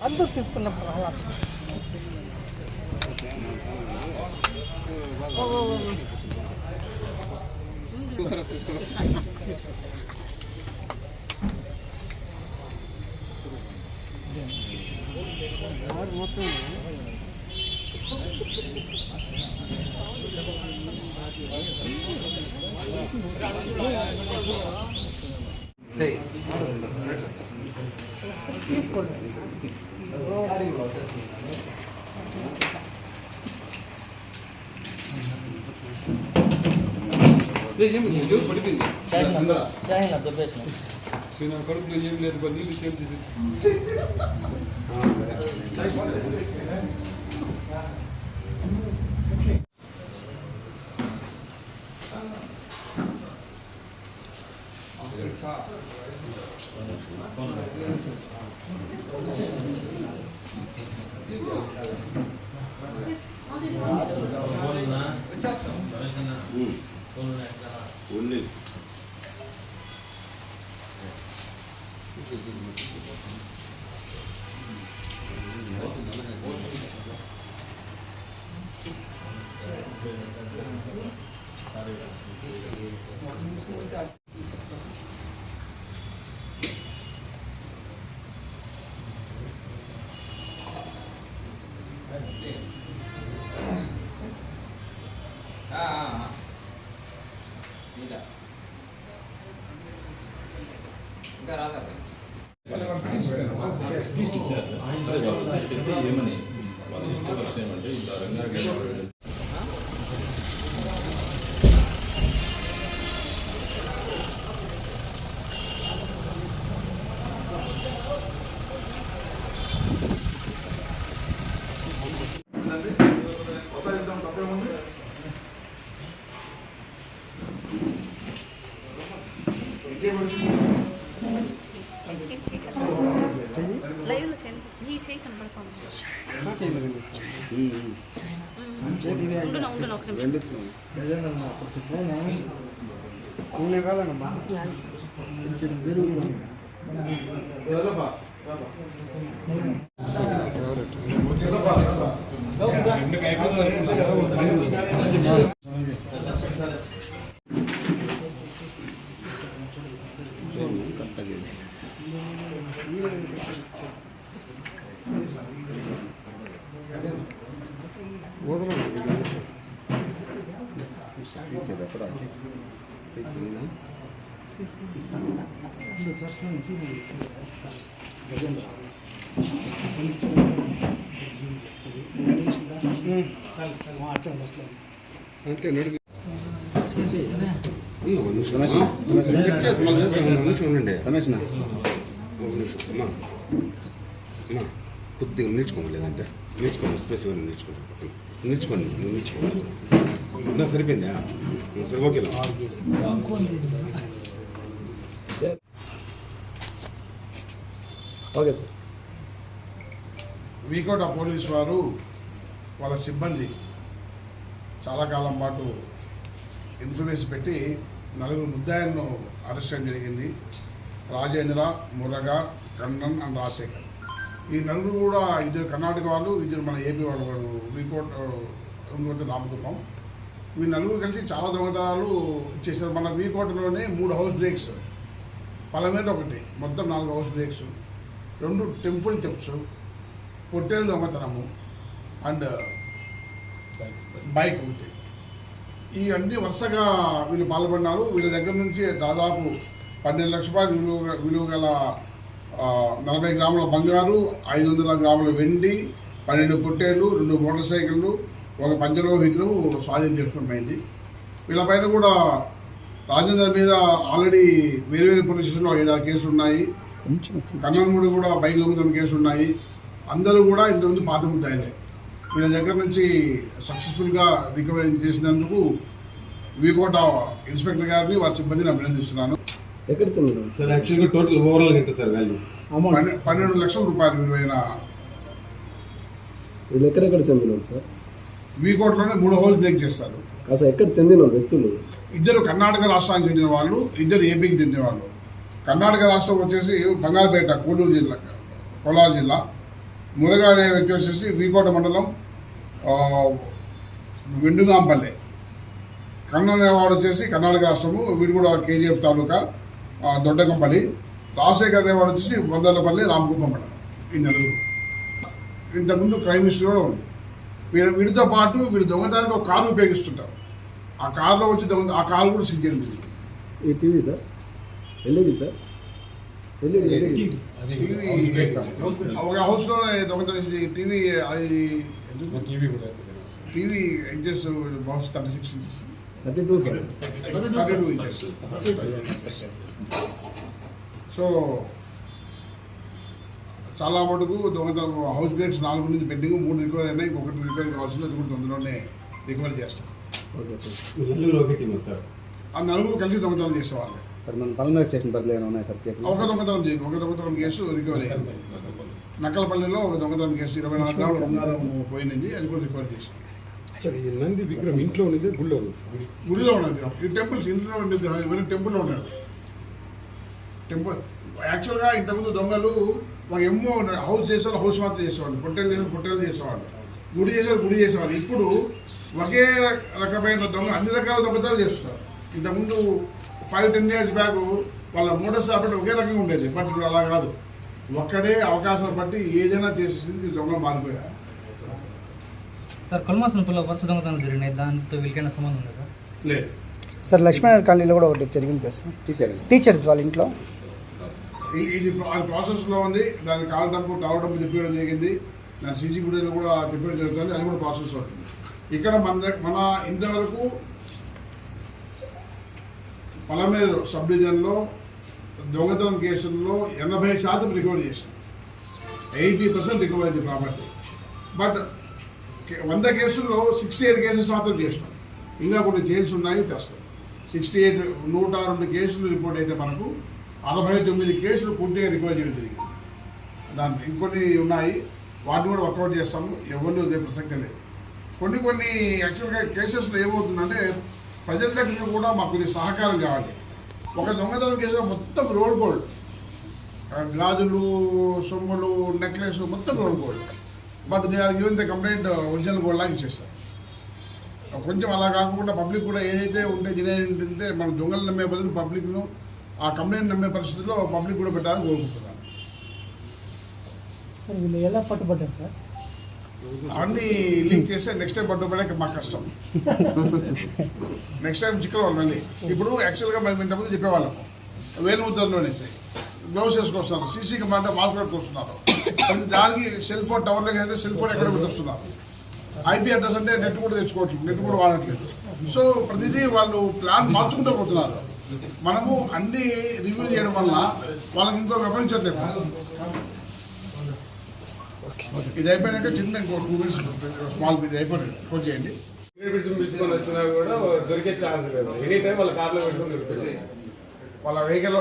అందరూ తీసుకున్నప్పుడు మొత్తం తీసుకోండి. పడిపోయింది కడుపులో ఏం లేదు నీళ్ళు చేసి ఇంకా రాలేదు ఏమని వాళ్ళ ఇష్టం ఏమంటే ఇలా రంగా అంతే నడుగు రమేష్ కొద్దిగా నేర్చుకోండి లేదంటే నేర్చుకోండి స్పెసిఫిక్గా నేర్చుకోండి నేర్చుకోండి సరిపోయిందా సరే okay okay sir. V Kota police వారు వాళ్ళ సిబ్బంది చాలా కాలం పాటు ఇన్ఫర్మేషన్ పెట్టి 4 ముద్దాయిలను అరెస్ట్ చేయడం జరిగింది. రాజేంద్ర, మురగా, కన్నన్ అండ్ రాజశేఖర్. ఈ 4 కూడా 2 కర్ణాటక వాళ్ళు, 2 మన ఏపీ వాళ్ళు. వీకోట రామకుప్పం. ఈ 4 కలిసి చాలా దొంగతనాలు చేశారు. మన వీకోటలోనే 3 హౌస్ బ్రేక్స్, పలమేర ఒకటి, మొత్తం 4 హౌస్ బ్రేక్స్, 2 టెంపుల్ థెఫ్ట్స్, పొట్టేలు దొంగతనము అండ్ బైక్ ఒకటి. ఇవన్నీ వరుసగా వీళ్ళు పాల్పడినారు. వీళ్ళ దగ్గర నుంచి దాదాపు 12 లక్షల రూపాయలు విలువ గల 40 గ్రాముల బంగారు, 500 గ్రాముల వెండి, 12 పొట్టేలు, 2 మోటార్ సైకిళ్ళు, 1 పంచలోహితులు స్వాధీనం చేసుకోవడం. వీళ్ళపైన కూడా రాజేంద్ర మీద ఆల్రెడీ వేరే పోలీస్ స్టేషన్లో 5-6 కేసులు ఉన్నాయి. కన్నన్ముడి కూడా బైక్ దొంగతనం కేసులు ఉన్నాయి. అందరూ కూడా ఇంతకుముందు పాత ముద్దాయిలే. వీళ్ళ దగ్గర నుంచి సక్సెస్ఫుల్గా రికవరీ చేసినందుకు వీకోట ఇన్స్పెక్టర్ గారిని వారి సిబ్బందిని అభినందిస్తున్నాను. ఎక్కడ చెందిన సార్ యాక్చువల్గా టోటల్ ఓవరాల్ ఎంత సార్ వాల్యూ? 12 లక్షల రూపాయలు విలువైన. వీళ్ళు ఎక్కడెక్కడ చెందిన సార్? వీకోటలోనే 3 హౌస్ బ్రేక్ చేస్తారు. కాస్త ఎక్కడ చెందిన వ్యక్తులు? 2 కర్ణాటక రాష్ట్రానికి చెందిన వాళ్ళు, 2 ఏపీకి చెందిన వాళ్ళు. కర్ణాటక రాష్ట్రం వచ్చేసి బంగారుపేట, కోలార్ జిల్లా. మురగా అనే వ్యక్తి వచ్చేసి వీకోట మండలం వెండుగాంపల్లె. కన్న అనేవాడు వచ్చేసి కర్ణాటక రాష్ట్రము, వీడు కూడా కేజీఎఫ్ తాలూకా దొడ్డకంపల్లి. రాజశేఖర్ అనేవాడు వచ్చేసి బొందర్లపల్లి రామకుప్పం మండలం. ఈ నలుగురు ఇంతకుముందు క్రైమ్ హిస్టరీ కూడా ఉంది. వీడితో పాటు వీడు దొంగతనానికి ఒక కారు ఉపయోగిస్తుంటారు. ఆ కారులో వచ్చి ఆ కారు కూడా సీజ్ చేయండి. ఈ TV sir, LED sir, LED ఒక హౌస్లో దొంగతనం టీవీ, అది టీవీ ఇంచెస్ బహుశా 36 ఇంచెస్ 32 సార్, 32 ఇంచెస్. సో చాలా మటుకు దొంగతనం హౌస్ బ్రేక్స్ 4 నుంచి పెండింగ్, 3 రికవరీ అయినా ఇంకొకటి రికవరీ కావాల్సింది, అది కూడా తొందరలోనే రికవరీ చేస్తాం. Okay sir. నలుగురు ఒకే టీమ్ సార్. ఆ నలుగురు కలిసి దొంగతనం చేసేవాళ్ళు. సార్ మన పల్మనేర్ స్టేషన్ పరిధిలో ఏమైనా ఉన్నాయి సార్ కేసులు? ఒక దొంగతనం కేసు రికవరీ అయింది. నక్కలపల్లిలో ఒక దొంగతనం కేసు 24 గ్రాముల బంగారం పోయింది, అది కూడా రికవరీ చేసాం. సార్ ఈ నంది విగ్రహం ఇంట్లో ఉన్నది గుళ్ళో ఉంది సార్. గుడిలో ఉన్నది ఈ టెంపుల్స్, ఇంట్లో ఉండేది ఇవన్నీ టెంపుల్లో ఉన్నాడు. టెంపుల్ యాక్చువల్గా ఇంతకుముందు దొంగలు ఒక ఎమ్మో హౌస్ చేసేవాళ్ళు, హౌస్ మాత్రం చేసేవాళ్ళు, పొట్టేలు చేసేవాళ్ళు, గుడి చేసేవాళ్ళు. ఇప్పుడు ఒకే రకమైన దొంగ అన్ని రకాల దొంగతనాలు చేస్తున్నారు. ఇంతకుముందు 5-10 years బ్యాక్ వాళ్ళ మోడల్స్ కాబట్టి ఒకే రకంగా ఉండేది, బట్ ఇప్పుడు అలా కాదు. ఒక్కడే అవకాశాలు బట్టి ఏదైనా చేసేసింది దొంగ మారిపోయారు. సార్ కొలమాసనపల్లిలో వరుస దొంగతనాలు జరిగినాయి, దాంతో వీళ్ళకైనా సంబంధం ఉందా సార్? లేదు. సార్ లక్ష్మీనగర్ కాలనీలో కూడా ఒకటి జరిగింది కదా సార్, టీచర్ వాళ్ళ ఇంట్లో. ఇది ప్రాసెస్లో ఉంది. దానికి కాల్ డబ్బు టవర్ డబ్బు తిప్పడం జరిగింది. దాని సీసీ ఫుటేజ్లో కూడా తిప్పడం జరుగుతుంది. అది కూడా ప్రాసెస్ అవుతుంది. ఇక్కడ మన ఇంతవరకు పలమేరు సబ్ డివిజన్లో దొంగతనం కేసుల్లో 80% రికవరీ చేసాం. 80% రికవరీ అయింది ప్రాపర్టీ. బట్ 100 కేసుల్లో 68 కేసెస్ మాత్రం చేసినాం. ఇంకా కొన్ని జైల్స్ ఉన్నాయి, తెస్తాం. 68 102 కేసులు రిపోర్ట్ అయితే మనకు 69 కేసులు పూర్తిగా రికవరీ చేయడం జరిగింది. దాంట్లో ఇంకొన్ని ఉన్నాయి, వాటిని కూడా వర్కౌట్ చేస్తాము. ఎవరిని వదిలే ప్రసక్తే లేదు. కొన్ని యాక్చువల్గా కేసెస్లో ఏమవుతుందంటే ప్రజల దగ్గర కూడా మాకు కొద్దిగా సహకారం కావాలి. ఒక దొంగతనం కేసులో మొత్తం రోడ్ గోల్డ్, గాజులు, సొమ్ములు, నెక్లెస్ మొత్తం rolled gold. But they are given the complaint original gold లాగా ఇచ్చేస్తారు. కొంచెం అలా కాకుండా పబ్లిక్ కూడా ఏదైతే ఉంటే ఏంటంటే మన దొంగలు నమ్మే బదులు పబ్లిక్ను ఆ కంప్లైంట్ నమ్మే పరిస్థితుల్లో పబ్లిక్ కూడా పెట్టాలని కోరుకుంటున్నాను. సార్ వీళ్ళు ఎలా పట్టుబడ్డారు సార్? అన్నీ లీక్ చేస్తే నెక్స్ట్ టైం పట్టుబడే మాకు కష్టం. నెక్స్ట్ టైం చిక్కలు మళ్ళీ. ఇప్పుడు యాక్చువల్గా మేము ఇంతకుముందు చెప్పేవాళ్ళం వేలుముద్రలోనే గ్లౌస్ వేసుకొస్తున్నారు, సీసీ కెమెరా మాస్క్ పెట్టుకొస్తున్నారు. ప్రతి దానికి సెల్ ఫోన్ టవర్లోకి అయితే సెల్ ఫోన్ ఎక్కడ పెట్టొస్తున్నారు. ఐపీ అడ్రస్ అంటే నెట్ కూడా తెచ్చుకోవట్లేదు, నెట్ కూడా వాడట్లేదు. సో ప్రతిదీ వాళ్ళు ప్లాన్ మార్చుకుంటూ పోతున్నారు. మనము అన్ని రివ్యూ చేయడం వల్ల వాళ్ళకి ఇంకో వివరించట్లేదు. ఇది అయిపోయినాక చిన్న ఇంకో 2 minutes స్మాల్ బిట్ అయిపోయింది, ఫోన్ చేయండి. పిలుచుకొని వచ్చినా కూడా దొరికే ఛాన్స్ లేదు. ఎనీ టైం వాళ్ళ కార్లో పెట్టుకొని దొరుకుతుంది. వాళ్ళ వెహికల్లో